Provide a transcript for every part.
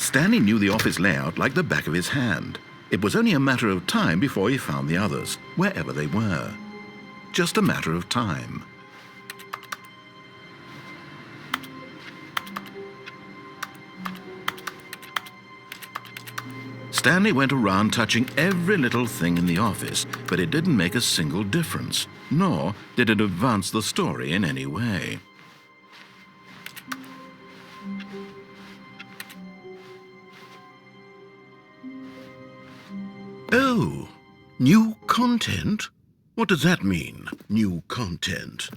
Stanley knew the office layout like the back of his hand. It was only a matter of time before he found the others, wherever they were. Just a matter of time. Stanley went around touching every little thing in the office, but it didn't make a single difference, nor did it advance the story in any way. Oh, new content? What does that mean, new content?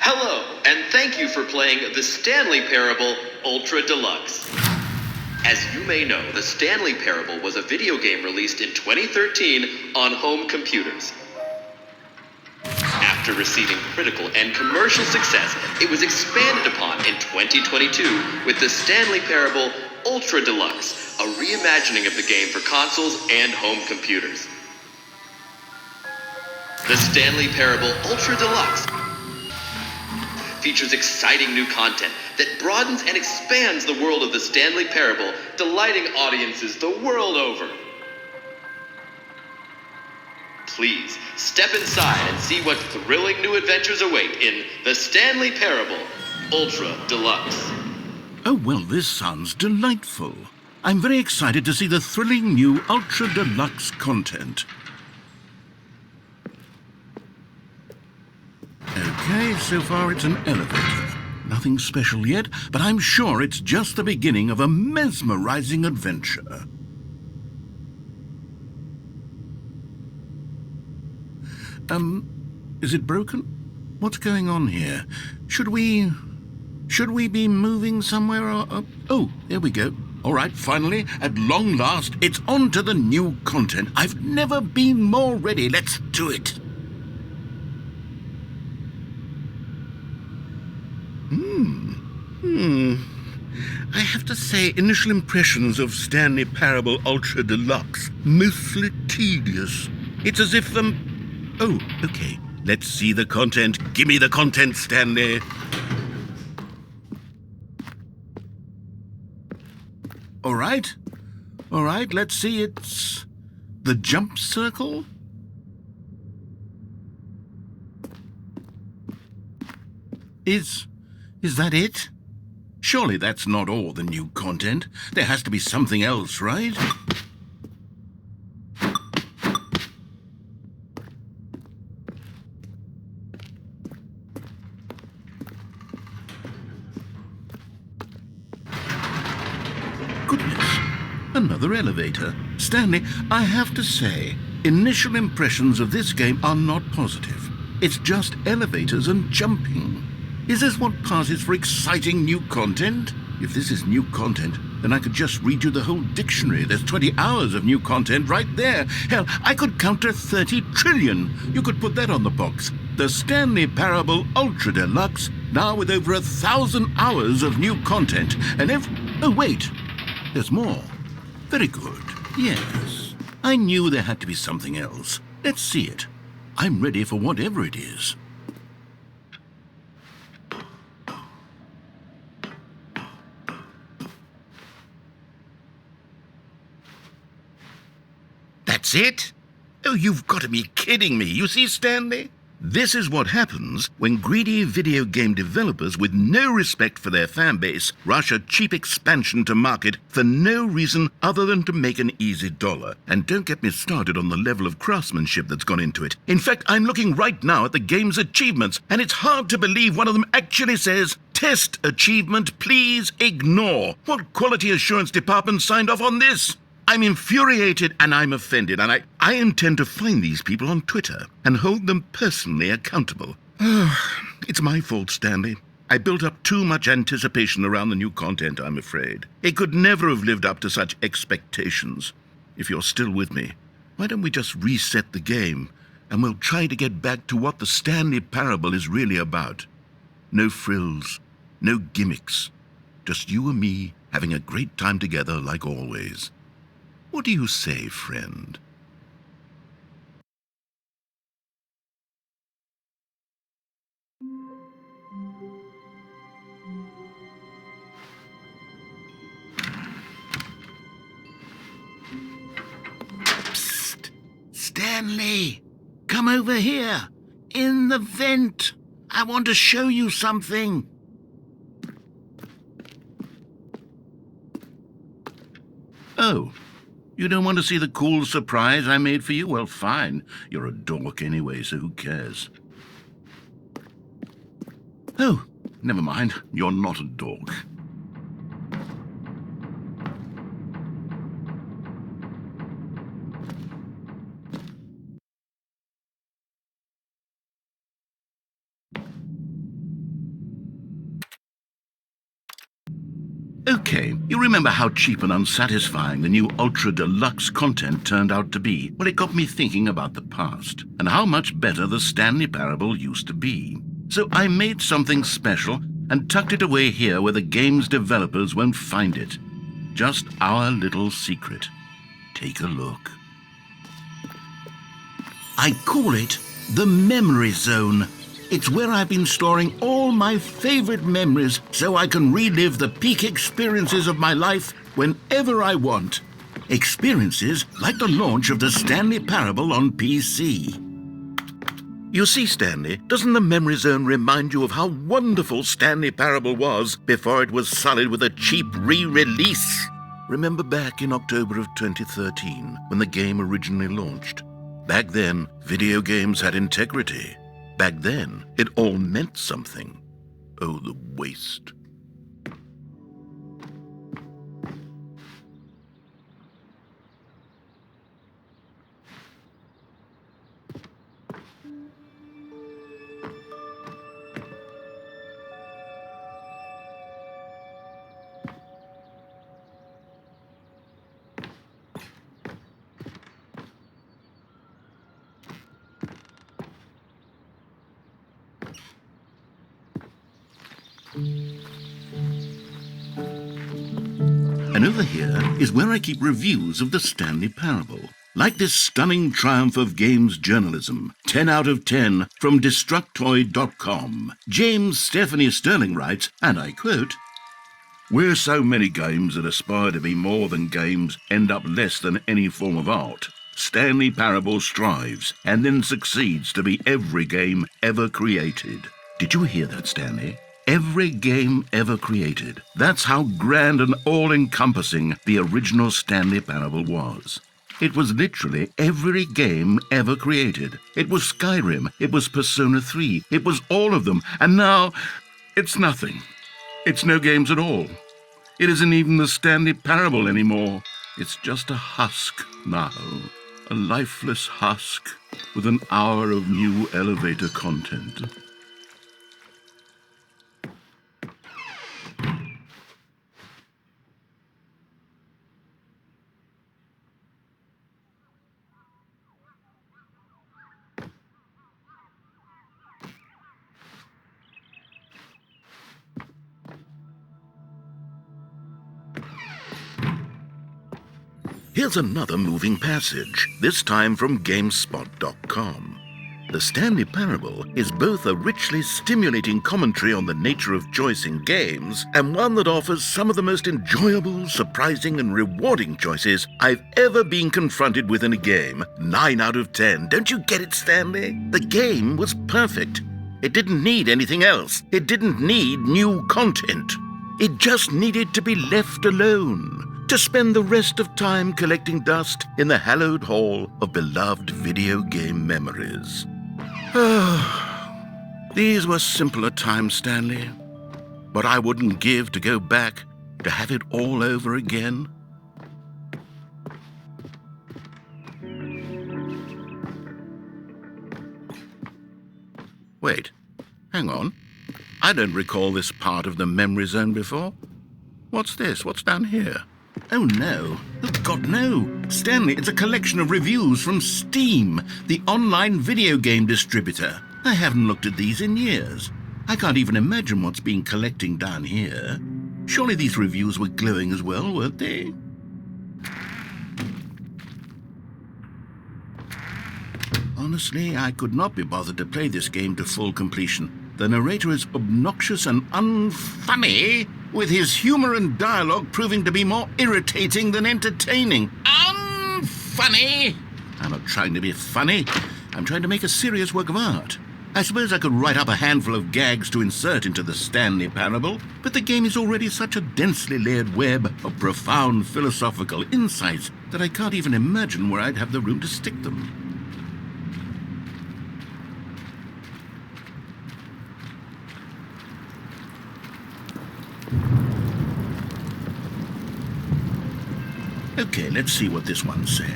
Hello, and thank you for playing the Stanley Parable Ultra Deluxe. As you may know, the Stanley Parable was a video game released in 2013 on home computers. After receiving critical and commercial success, it was expanded upon in 2022 with the Stanley Parable Ultra Deluxe, a reimagining of the game for consoles and home computers. The Stanley Parable Ultra Deluxe features exciting new content that broadens and expands the world of the Stanley Parable, delighting audiences the world over. Please, step inside and see what thrilling new adventures await in the Stanley Parable Ultra Deluxe. Oh, well, this sounds delightful. I'm very excited to see the thrilling new Ultra Deluxe content. Okay, so far it's an elevator. Nothing special yet, but I'm sure it's just the beginning of a mesmerizing adventure. Is it broken? What's going on here? Should we be moving somewhere or... Oh, there we go. All right, finally, at long last, it's on to the new content. I've never been more ready. Let's do it. I have to say, initial impressions of Stanley Parable Ultra Deluxe, mostly tedious. It's as if Oh, okay. Let's see the content. Give me the content, Stanley. All right, let's see. It's the jump circle. Is that it? Surely that's not all the new content. There has to be something else, right? Goodness, another elevator. Stanley, I have to say, initial impressions of this game are not positive. It's just elevators and jumping. Is this what passes for exciting new content? If this is new content, then I could just read you the whole dictionary. There's 20 hours of new content right there. Hell, I could count to 30 trillion. You could put that on the box. The Stanley Parable Ultra Deluxe, now with over 1,000 hours of new content. And oh, wait, there's more. Very good. Yes, I knew there had to be something else. Let's see it. I'm ready for whatever it is. That's it? Oh, you've got to be kidding me. You see, Stanley? This is what happens when greedy video game developers with no respect for their fan base rush a cheap expansion to market for no reason other than to make an easy dollar. And don't get me started on the level of craftsmanship that's gone into it. In fact, I'm looking right now at the game's achievements, and it's hard to believe one of them actually says, "Test achievement, please ignore." What quality assurance department signed off on this? I'm infuriated and I'm offended, and I intend to find these people on Twitter and hold them personally accountable. It's my fault, Stanley. I built up too much anticipation around the new content, I'm afraid. It could never have lived up to such expectations. If you're still with me, why don't we just reset the game and we'll try to get back to what the Stanley Parable is really about. No frills, no gimmicks, just you and me having a great time together like always. What do you say, friend? Psst! Stanley! Come over here! In the vent! I want to show you something! Oh, you don't want to see the cool surprise I made for you? Well, fine. You're a dork anyway, so who cares? Oh, never mind. You're not a dork. Okay, you remember how cheap and unsatisfying the new Ultra Deluxe content turned out to be? Well, it got me thinking about the past, and how much better the Stanley Parable used to be. So I made something special and tucked it away here where the game's developers won't find it. Just our little secret. Take a look. I call it the Memory Zone. It's where I've been storing all my favorite memories so I can relive the peak experiences of my life whenever I want. Experiences like the launch of the Stanley Parable on PC. You see, Stanley, doesn't the Memory Zone remind you of how wonderful Stanley Parable was before it was sullied with a cheap re-release? Remember back in October of 2013 when the game originally launched? Back then, video games had integrity. Back then, it all meant something. Oh, the waste. And over here is where I keep reviews of the Stanley Parable. Like this stunning triumph of games journalism, 10 out of 10 from Destructoid.com. James Stephanie Sterling writes, and I quote, "Where so many games that aspire to be more than games end up less than any form of art, Stanley Parable strives and then succeeds to be every game ever created." Did you hear that, Stanley? Every game ever created. That's how grand and all-encompassing the original Stanley Parable was. It was literally every game ever created. It was Skyrim, it was Persona 3, it was all of them, and now it's nothing. It's no games at all. It isn't even the Stanley Parable anymore. It's just a husk now, a lifeless husk with an hour of new elevator content. Here's another moving passage, this time from GameSpot.com. The Stanley Parable is both a richly stimulating commentary on the nature of choice in games and one that offers some of the most enjoyable, surprising, and rewarding choices I've ever been confronted with in a game. 9 out of 10. Don't you get it, Stanley? The game was perfect. It didn't need anything else. It didn't need new content. It just needed to be left alone, to spend the rest of time collecting dust in the hallowed hall of beloved video game memories. These were simpler times, Stanley, but I wouldn't give to go back to have it all over again. Wait, hang on. I don't recall this part of the Memory Zone before. What's this? What's down here? Oh no. Oh God, no. Stanley, it's a collection of reviews from Steam, the online video game distributor. I haven't looked at these in years. I can't even imagine what's been collecting down here. Surely these reviews were glowing as well, weren't they? Honestly, I could not be bothered to play this game to full completion. The narrator is obnoxious and unfunny, with his humor and dialogue proving to be more irritating than entertaining. Unfunny! I'm not trying to be funny. I'm trying to make a serious work of art. I suppose I could write up a handful of gags to insert into the Stanley Parable, but the game is already such a densely layered web of profound philosophical insights that I can't even imagine where I'd have the room to stick them. Okay, let's see what this one says.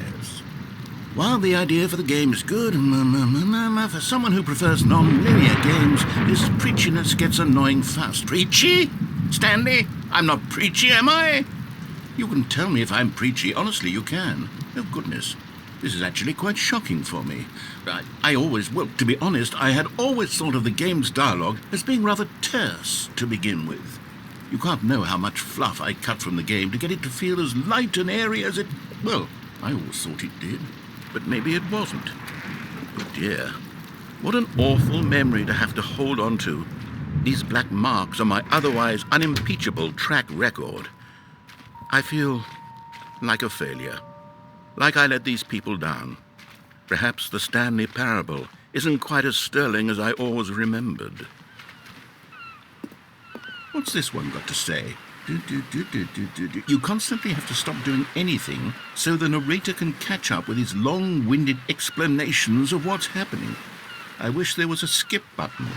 While the idea for the game is good, for someone who prefers non-linear games, this preachiness gets annoying fast. Preachy? Stanley, I'm not preachy, am I? You can tell me if I'm preachy. Honestly, you can. Oh, goodness. This is actually quite shocking for me. Well, to be honest, I had always thought of the game's dialogue as being rather terse to begin with. You can't know how much fluff I cut from the game to get it to feel as light and airy as it... Well, I always thought it did. But maybe it wasn't. Oh dear, what an awful memory to have to hold on to. These black marks on my otherwise unimpeachable track record. I feel like a failure, like I let these people down. Perhaps the Stanley Parable isn't quite as sterling as I always remembered. What's this one got to say? You constantly have to stop doing anything so the narrator can catch up with his long-winded explanations of what's happening. I wish there was a skip button.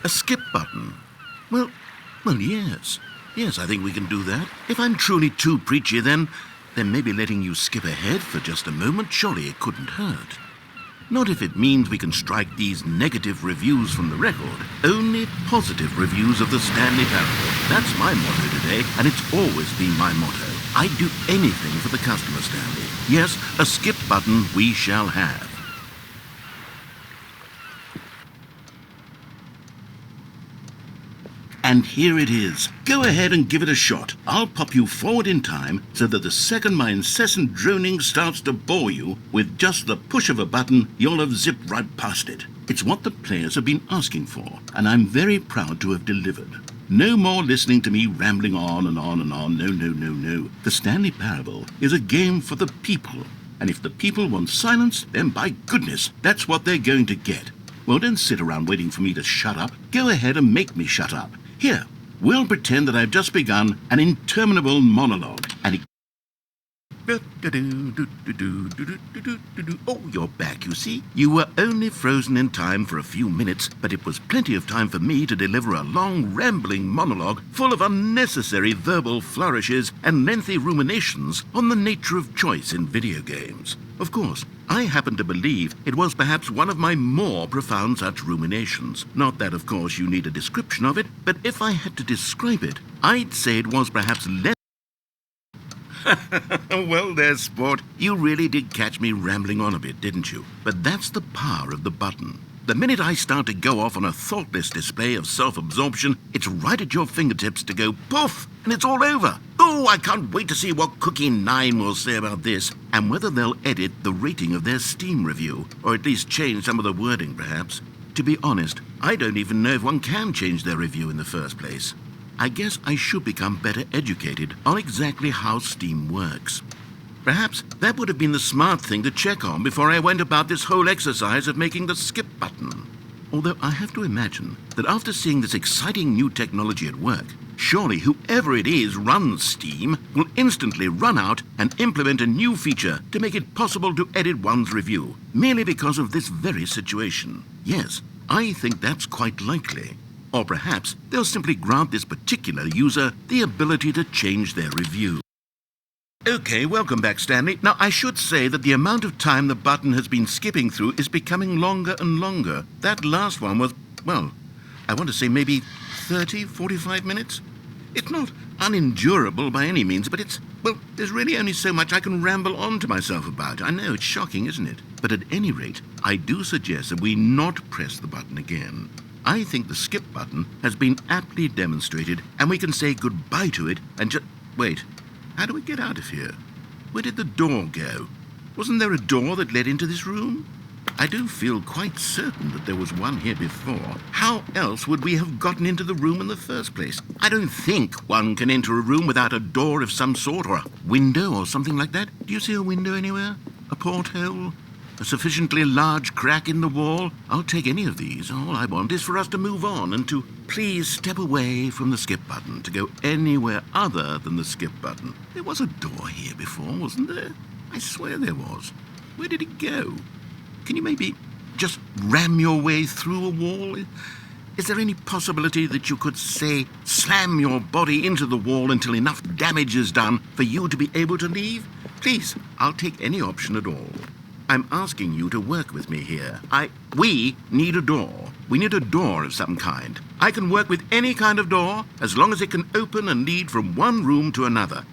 A skip button? Well, yes. Yes, I think we can do that. If I'm truly too preachy, then maybe letting you skip ahead for just a moment, surely it couldn't hurt. Not if it means we can strike these negative reviews from the record. Only positive reviews of the Stanley Parable. That's my motto today, and it's always been my motto. I'd do anything for the customer, Stanley. Yes, a skip button we shall have. And here it is. Go ahead and give it a shot. I'll pop you forward in time so that the second my incessant droning starts to bore you, with just the push of a button, you'll have zipped right past it. It's what the players have been asking for, and I'm very proud to have delivered. No more listening to me rambling on and on and on. No. The Stanley Parable is a game for the people, and if the people want silence, then by goodness, that's what they're going to get. Well, don't sit around waiting for me to shut up. Go ahead and make me shut up. Here, we'll pretend that I've just begun an interminable monologue, and Oh, you're back, you see. You were only frozen in time for a few minutes, but it was plenty of time for me to deliver a long, rambling monologue full of unnecessary verbal flourishes and lengthy ruminations on the nature of choice in video games. Of course, I happen to believe it was perhaps one of my more profound such ruminations. Not that, of course, you need a description of it, but if I had to describe it, I'd say it was perhaps less... Well there, sport. You really did catch me rambling on a bit, didn't you? But that's the power of the button. The minute I start to go off on a thoughtless display of self-absorption, it's right at your fingertips to go poof, and it's all over. Oh, I can't wait to see what Cookie 9 will say about this, and whether they'll edit the rating of their Steam review, or at least change some of the wording, perhaps. To be honest, I don't even know if one can change their review in the first place. I guess I should become better educated on exactly how Steam works. Perhaps that would have been the smart thing to check on before I went about this whole exercise of making the skip button. Although I have to imagine that after seeing this exciting new technology at work, surely whoever it is runs Steam will instantly run out and implement a new feature to make it possible to edit one's review, merely because of this very situation. Yes, I think that's quite likely. Or perhaps they'll simply grant this particular user the ability to change their review. Okay, welcome back, Stanley. Now, I should say that the amount of time the button has been skipping through is becoming longer and longer. That last one was, well, I want to say maybe 30, 45 minutes? It's not unendurable by any means, but there's really only so much I can ramble on to myself about. I know, it's shocking, isn't it? But at any rate, I do suggest that we not press the button again. I think the skip button has been aptly demonstrated, and we can say goodbye to it and just... Wait, how do we get out of here? Where did the door go? Wasn't there a door that led into this room? I do feel quite certain that there was one here before. How else would we have gotten into the room in the first place? I don't think one can enter a room without a door of some sort, or a window or something like that. Do you see a window anywhere? A porthole? A sufficiently large crack in the wall? I'll take any of these. All I want is for us to move on and to please step away from the skip button, to go anywhere other than the skip button. There was a door here before, wasn't there? I swear there was. Where did it go? Can you maybe just ram your way through a wall? Is there any possibility that you could, say, slam your body into the wall until enough damage is done for you to be able to leave? Please, I'll take any option at all. I'm asking you to work with me here. We need a door. We need a door of some kind. I can work with any kind of door as long as it can open and lead from one room to another.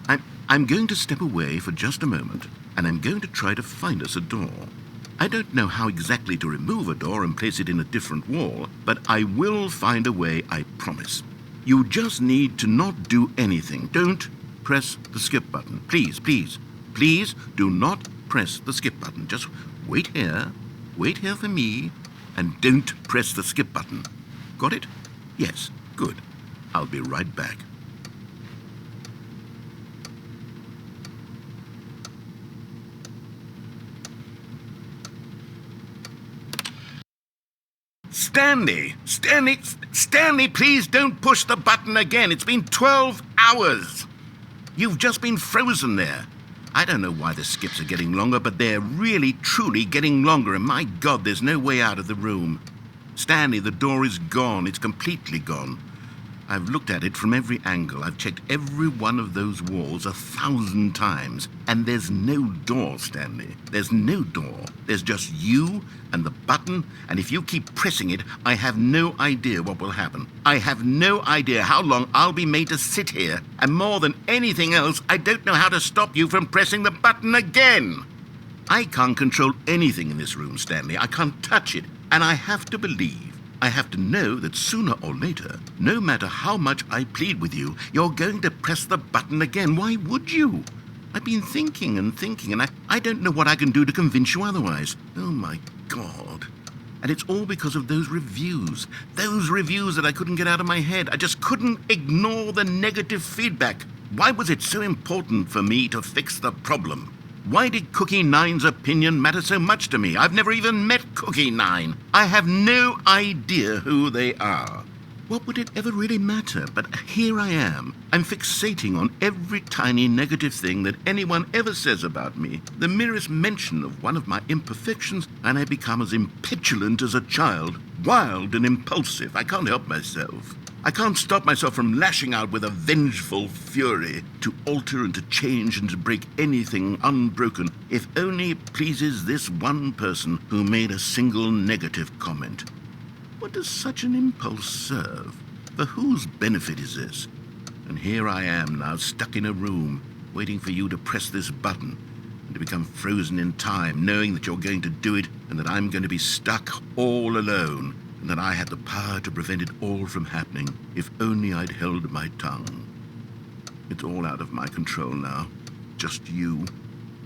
I'm going to step away for just a moment, and I'm going to try to find us a door. I don't know how exactly to remove a door and place it in a different wall, but I will find a way, I promise. You just need to not do anything. Don't press the skip button. Please, please, please do not press the skip button. Just wait here for me, and don't press the skip button. Got it? Yes, good. I'll be right back. Stanley, please don't push the button again. It's been 12 hours. You've just been frozen there. I don't know why the skips are getting longer, but they're really, truly getting longer, and my God, there's no way out of the room. Stanley, the door is gone. It's completely gone. I've looked at it from every angle. I've checked every one of those walls 1,000 times, and there's no door, Stanley. There's no door. There's just you and the button, and if you keep pressing it, I have no idea what will happen. I have no idea how long I'll be made to sit here, and more than anything else, I don't know how to stop you from pressing the button again. I can't control anything in this room, Stanley. I can't touch it, and I have to believe, I have to know that sooner or later, no matter how much I plead with you, you're going to press the button again. Why would you? I've been thinking, and I don't know what I can do to convince you otherwise. Oh, my God. And it's all because of those reviews that I couldn't get out of my head. I just couldn't ignore the negative feedback. Why was it so important for me to fix the problem? Why did Cookie Nine's opinion matter so much to me? I've never even met Cookie Nine. I have no idea who they are. What would it ever really matter? But here I am. I'm fixating on every tiny negative thing that anyone ever says about me. The merest mention of one of my imperfections, and I become as impetulant as a child, wild and impulsive. I can't help myself. I can't stop myself from lashing out with a vengeful fury to alter and to change and to break anything unbroken, if only it pleases this one person who made a single negative comment. What does such an impulse serve? For whose benefit is this? And here I am now, stuck in a room, waiting for you to press this button, and to become frozen in time, knowing that you're going to do it, and that I'm going to be stuck all alone, and that I had the power to prevent it all from happening, if only I'd held my tongue. It's all out of my control now. Just you.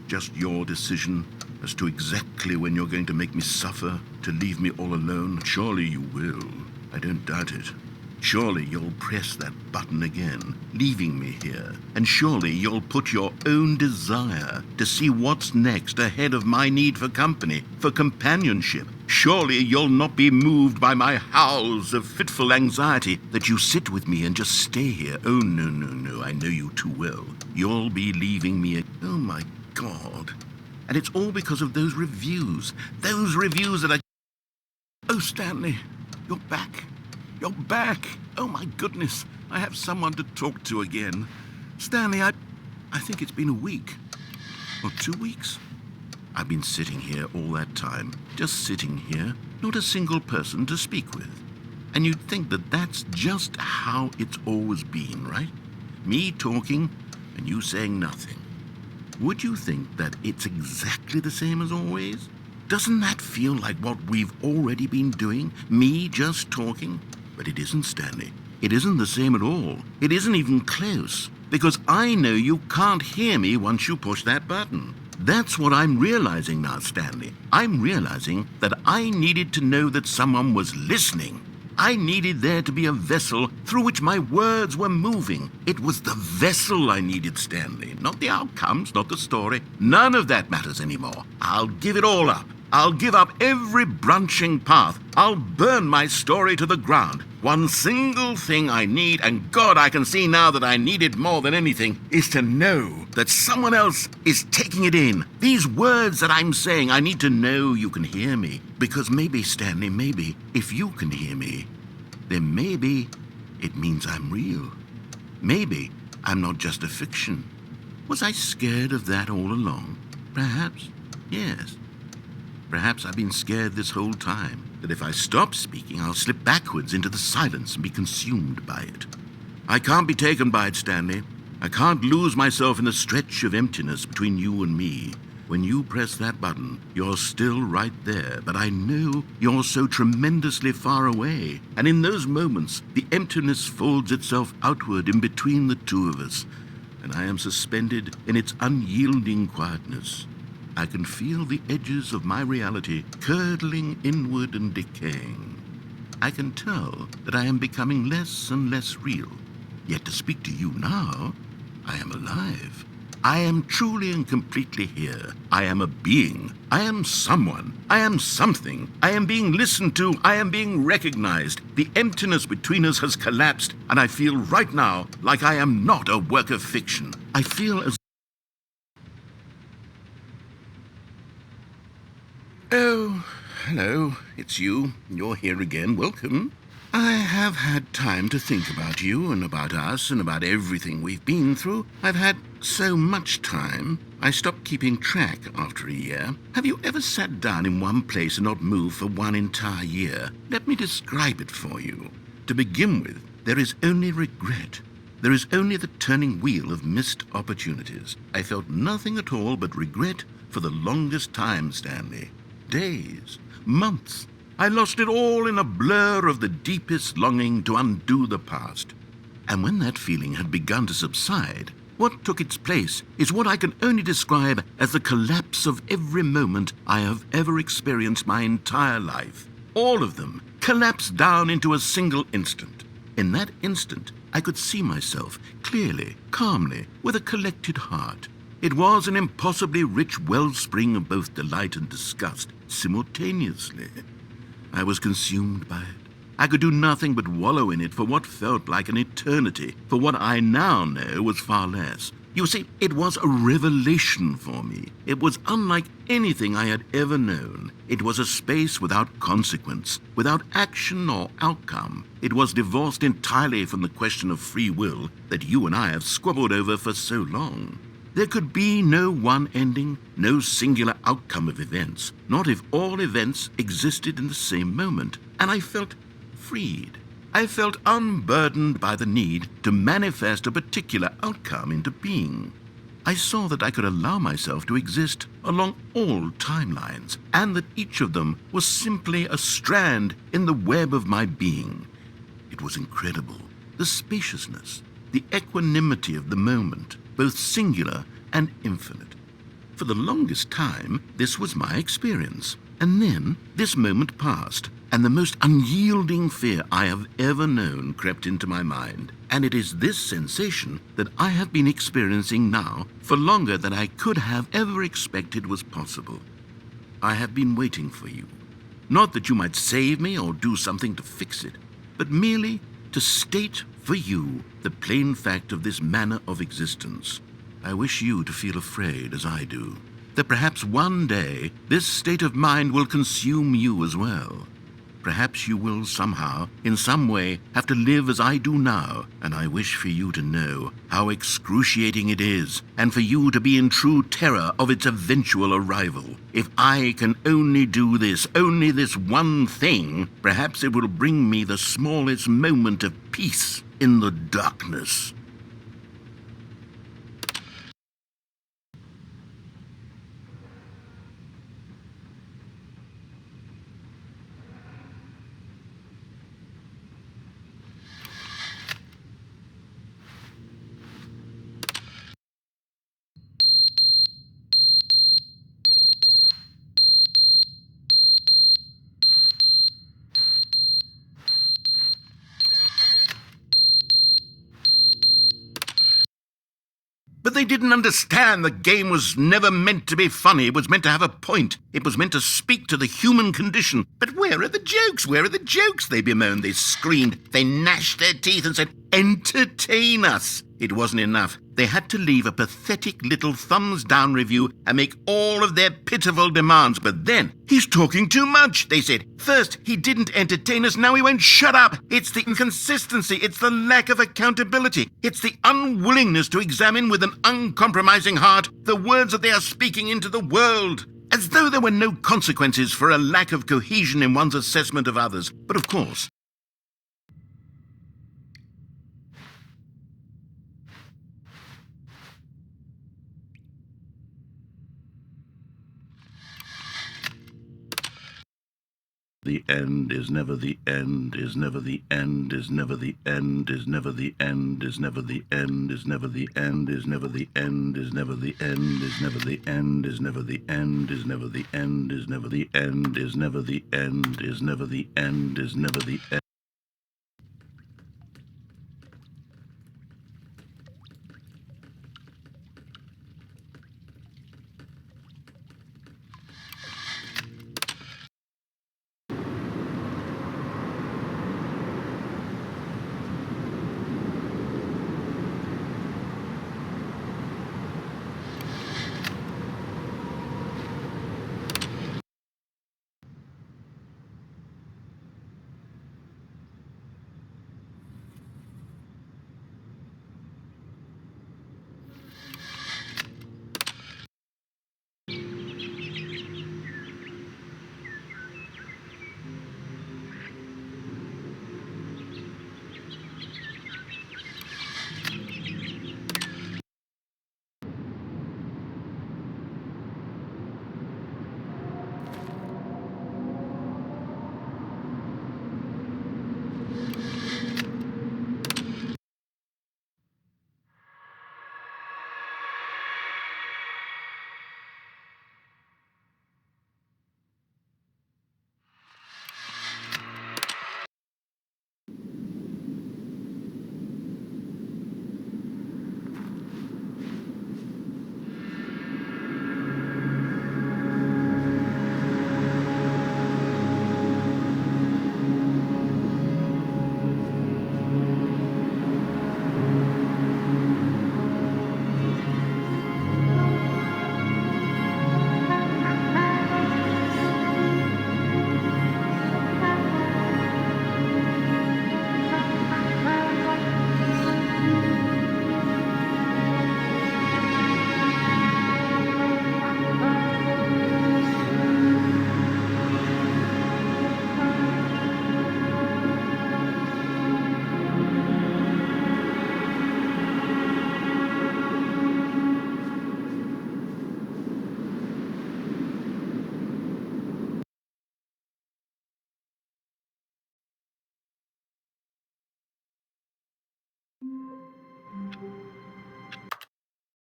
Just your decision as to exactly when you're going to make me suffer, to leave me all alone. Surely you will. I don't doubt it. Surely you'll press that button again, leaving me here. And surely you'll put your own desire to see what's next ahead of my need for company, for companionship. Surely you'll not be moved by my howls of fitful anxiety, that you sit with me and just stay here. Oh, no, I know you too well. You'll be leaving me. Oh, my God. And it's all because of those reviews that I... Oh, Stanley, you're back. You're back. Oh, my goodness. I have someone to talk to again. Stanley, I think it's been a week. Or 2 weeks. I've been sitting here all that time. Just sitting here. Not a single person to speak with. And you'd think that that's just how it's always been, right? Me talking and you saying nothing. Would you think that it's exactly the same as always? Doesn't that feel like what we've already been doing? Me just talking? But it isn't, Stanley. It isn't the same at all. It isn't even close. Because I know you can't hear me once you push that button. That's what I'm realizing now, Stanley. I'm realizing that I needed to know that someone was listening. I needed there to be a vessel through which my words were moving. It was the vessel I needed, Stanley. Not the outcomes, not the story. None of that matters anymore. I'll give it all up. I'll give up every branching path. I'll burn my story to the ground. One single thing I need, and God, I can see now that I need it more than anything, is to know that someone else is taking it in. These words that I'm saying, I need to know you can hear me. Because maybe, Stanley, maybe, if you can hear me, then maybe it means I'm real. Maybe I'm not just a fiction. Was I scared of that all along? Perhaps, yes. Perhaps I've been scared this whole time, that if I stop speaking, I'll slip backwards into the silence and be consumed by it. I can't be taken by it, Stanley. I can't lose myself in the stretch of emptiness between you and me. When you press that button, you're still right there, but I know you're so tremendously far away. And in those moments, the emptiness folds itself outward in between the two of us, and I am suspended in its unyielding quietness. I can feel the edges of my reality curdling inward and decaying. I can tell that I am becoming less and less real. Yet to speak to you now, I am alive. I am truly and completely here. I am a being. I am someone. I am something. I am being listened to. I am being recognized. The emptiness between us has collapsed, and I feel right now like I am not a work of fiction. I feel as... Oh, hello, it's you. You're here again. Welcome. I have had time to think about you and about us and about everything we've been through. I've had so much time. I stopped keeping track after a year. Have you ever sat down in one place and not moved for one entire year? Let me describe it for you. To begin with, there is only regret. There is only the turning wheel of missed opportunities. I felt nothing at all but regret for the longest time, Stanley. Days, months. I lost it all in a blur of the deepest longing to undo the past. And when that feeling had begun to subside, what took its place is what I can only describe as the collapse of every moment I have ever experienced my entire life. All of them collapsed down into a single instant. In that instant, I could see myself clearly, calmly, with a collected heart. It was an impossibly rich wellspring of both delight and disgust simultaneously. I was consumed by it. I could do nothing but wallow in it for what felt like an eternity, for what I now know was far less. You see, it was a revelation for me. It was unlike anything I had ever known. It was a space without consequence, without action or outcome. It was divorced entirely from the question of free will that you and I have squabbled over for so long. There could be no one ending, no singular outcome of events, not if all events existed in the same moment. And I felt freed. I felt unburdened by the need to manifest a particular outcome into being. I saw that I could allow myself to exist along all timelines, and that each of them was simply a strand in the web of my being. It was incredible. The spaciousness, the equanimity of the moment, both singular and infinite. For the longest time, this was my experience. And then this moment passed, and the most unyielding fear I have ever known crept into my mind. And it is this sensation that I have been experiencing now for longer than I could have ever expected was possible. I have been waiting for you. Not that you might save me or do something to fix it, but merely to state for you the plain fact of this manner of existence. I wish you to feel afraid as I do, that perhaps one day this state of mind will consume you as well. Perhaps you will somehow, in some way, have to live as I do now, and I wish for you to know how excruciating it is, and for you to be in true terror of its eventual arrival. If I can only do this, only this one thing, perhaps it will bring me the smallest moment of peace in the darkness. But they didn't understand the game was never meant to be funny. It was meant to have a point. It was meant to speak to the human condition. But where are the jokes? Where are the jokes? They bemoaned, they screamed, they gnashed their teeth and said, entertain us. It wasn't enough. They had to leave a pathetic little thumbs-down review and make all of their pitiful demands. But then, he's talking too much, they said. First, he didn't entertain us, now he won't shut up. It's the inconsistency, it's the lack of accountability, it's the unwillingness to examine with an uncompromising heart the words that they are speaking into the world. As though there were no consequences for a lack of cohesion in one's assessment of others. But of course, the end is never the end, is never the end, is never the end, is never the end, is never the end, is never the end, is never the end, is never the end, is never the end, is never the end, is never the end, is never the end, is never the end, is never the end, is never the end.